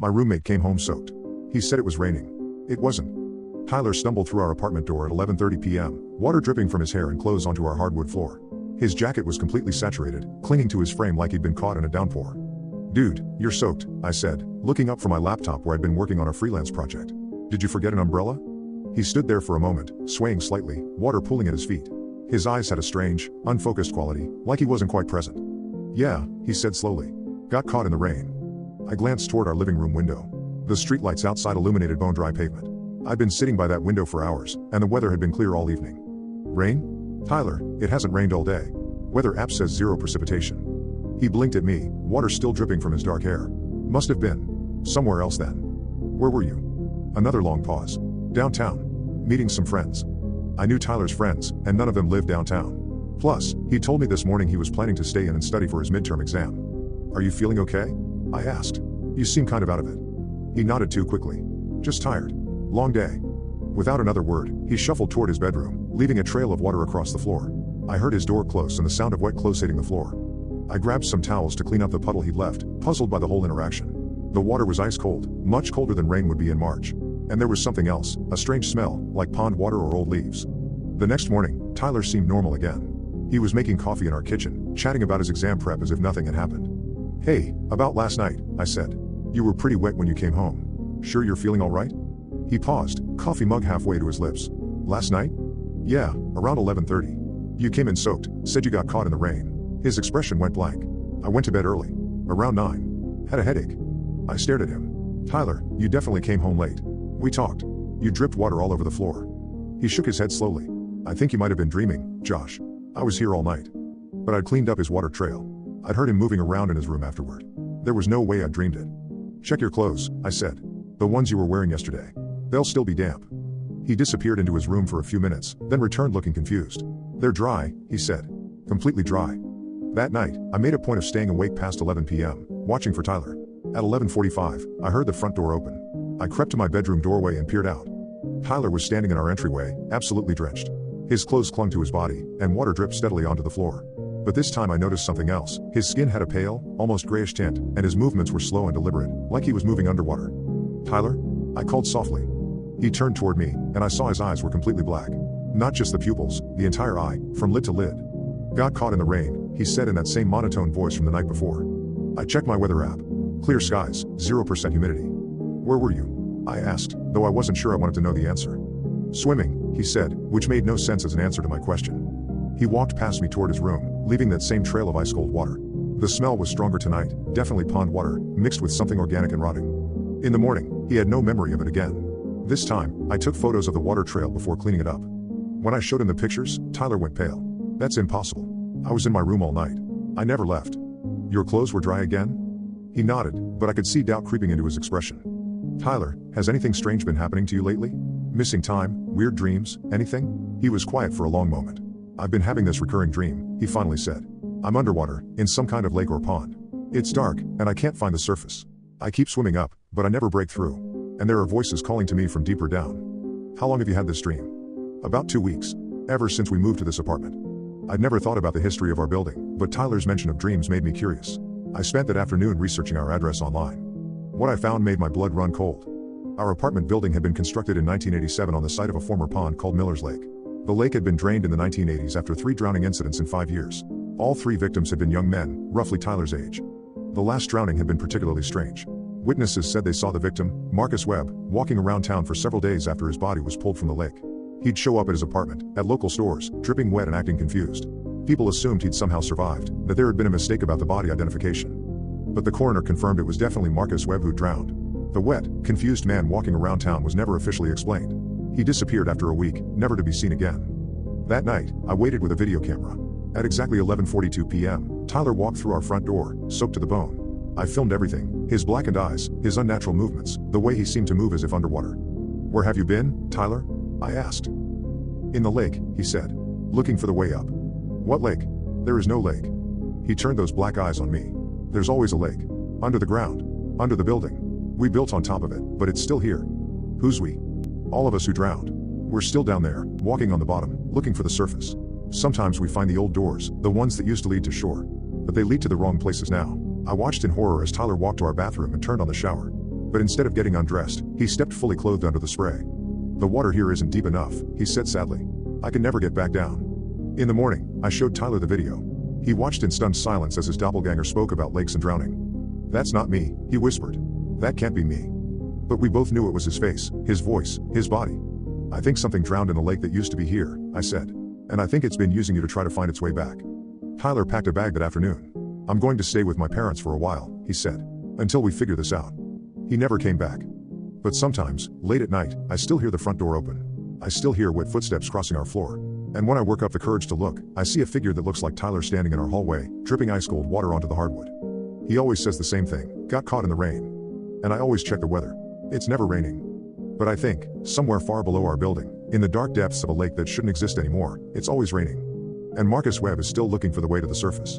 My roommate came home soaked. He said it was raining. It wasn't. Tyler stumbled through our apartment door at 11:30 p.m., water dripping from his hair and clothes onto our hardwood floor. His jacket was completely saturated, clinging to his frame like he'd been caught in a downpour. "Dude, you're soaked," I said, looking up from my laptop where I'd been working on a freelance project. "Did you forget an umbrella?" He stood there for a moment, swaying slightly, water pooling at his feet. His eyes had a strange, unfocused quality, like he wasn't quite present. "Yeah," he said slowly. "Got caught in the rain." I glanced toward our living room window. The streetlights outside illuminated bone-dry pavement. I'd been sitting by that window for hours, and the weather had been clear all evening. "Rain? Tyler, it hasn't rained all day. Weather app says 0 precipitation." He blinked at me, water still dripping from his dark hair. "Must have been somewhere else then." "Where were you?" Another long pause. "Downtown. Meeting some friends." I knew Tyler's friends, and none of them lived downtown. Plus, he told me this morning he was planning to stay in and study for his midterm exam. "Are you feeling okay?" I asked. "You seem kind of out of it." He nodded too quickly. "Just tired. Long day." Without another word, he shuffled toward his bedroom, leaving a trail of water across the floor. I heard his door close and the sound of wet clothes hitting the floor. I grabbed some towels to clean up the puddle he'd left, puzzled by the whole interaction. The water was ice cold, much colder than rain would be in March. And there was something else, a strange smell, like pond water or old leaves. The next morning, Tyler seemed normal again. He was making coffee in our kitchen, chatting about his exam prep as if nothing had happened. "Hey, about last night," I said. "You were pretty wet when you came home. Sure you're feeling all right?" He paused, coffee mug halfway to his lips. "Last night? Yeah, around 11:30. You came in soaked, said you got caught in the rain." His expression went blank. "I went to bed early. Around 9. Had a headache." I stared at him. "Tyler, you definitely came home late. We talked. You dripped water all over the floor." He shook his head slowly. "I think you might have been dreaming, Josh. I was here all night." But I'd cleaned up his water trail. I'd heard him moving around in his room afterward. There was no way I'd dreamed it. "Check your clothes," I said. "The ones you were wearing yesterday. They'll still be damp." He disappeared into his room for a few minutes, then returned looking confused. "They're dry," he said. "Completely dry." That night, I made a point of staying awake past 11 p.m., watching for Tyler. At 11:45, I heard the front door open. I crept to my bedroom doorway and peered out. Tyler was standing in our entryway, absolutely drenched. His clothes clung to his body, and water dripped steadily onto the floor. But this time I noticed something else. His skin had a pale, almost grayish tint, and his movements were slow and deliberate, like he was moving underwater. "Tyler?" I called softly. He turned toward me, and I saw his eyes were completely black. Not just the pupils, the entire eye, from lid to lid. "Got caught in the rain," he said in that same monotone voice from the night before. I checked my weather app. Clear skies, 0% humidity. "Where were you?" I asked, though I wasn't sure I wanted to know the answer. "Swimming," he said, which made no sense as an answer to my question. He walked past me toward his room, leaving that same trail of ice-cold water. The smell was stronger tonight, definitely pond water, mixed with something organic and rotting. In the morning, he had no memory of it again. This time, I took photos of the water trail before cleaning it up. When I showed him the pictures, Tyler went pale. "That's impossible. I was in my room all night. I never left." "Your clothes were dry again?" He nodded, but I could see doubt creeping into his expression. "Tyler, has anything strange been happening to you lately? Missing time, weird dreams, anything?" He was quiet for a long moment. "I've been having this recurring dream," he finally said. "I'm underwater, in some kind of lake or pond. It's dark, and I can't find the surface. I keep swimming up, but I never break through. And there are voices calling to me from deeper down." "How long have you had this dream?" "About 2 weeks. Ever since we moved to this apartment." I'd never thought about the history of our building, but Tyler's mention of dreams made me curious. I spent that afternoon researching our address online. What I found made my blood run cold. Our apartment building had been constructed in 1987 on the site of a former pond called Miller's Lake. The lake had been drained in the 1980s after 3 drowning incidents in 5 years. All 3 victims had been young men, roughly Tyler's age. The last drowning had been particularly strange. Witnesses said they saw the victim, Marcus Webb, walking around town for several days after his body was pulled from the lake. He'd show up at his apartment, at local stores, dripping wet and acting confused. People assumed he'd somehow survived, that there had been a mistake about the body identification. But the coroner confirmed it was definitely Marcus Webb who drowned. The wet, confused man walking around town was never officially explained. He disappeared after a week, never to be seen again. That night, I waited with a video camera. At exactly 11:42 p.m., Tyler walked through our front door, soaked to the bone. I filmed everything, his blackened eyes, his unnatural movements, the way he seemed to move as if underwater. "Where have you been, Tyler?" I asked. "In the lake," he said. "Looking for the way up." "What lake?" "There is no lake." He turned those black eyes on me. "There's always a lake. Under the ground. Under the building. We built on top of it, but it's still here." "Who's we?" "All of us who drowned. We're still down there, walking on the bottom, looking for the surface. Sometimes we find the old doors, the ones that used to lead to shore. But they lead to the wrong places now." I watched in horror as Tyler walked to our bathroom and turned on the shower. But instead of getting undressed, he stepped fully clothed under the spray. "The water here isn't deep enough," he said sadly. "I can never get back down." In the morning, I showed Tyler the video. He watched in stunned silence as his doppelganger spoke about lakes and drowning. "That's not me," he whispered. "That can't be me." But we both knew it was his face, his voice, his body. "I think something drowned in the lake that used to be here," I said. "And I think it's been using you to try to find its way back." Tyler packed a bag that afternoon. "I'm going to stay with my parents for a while," he said. "Until we figure this out." He never came back. But sometimes, late at night, I still hear the front door open. I still hear wet footsteps crossing our floor. And when I work up the courage to look, I see a figure that looks like Tyler standing in our hallway, dripping ice-cold water onto the hardwood. He always says the same thing: "Got caught in the rain." And I always check the weather. It's never raining. But I think, somewhere far below our building, in the dark depths of a lake that shouldn't exist anymore, it's always raining. And Marcus Webb is still looking for the way to the surface.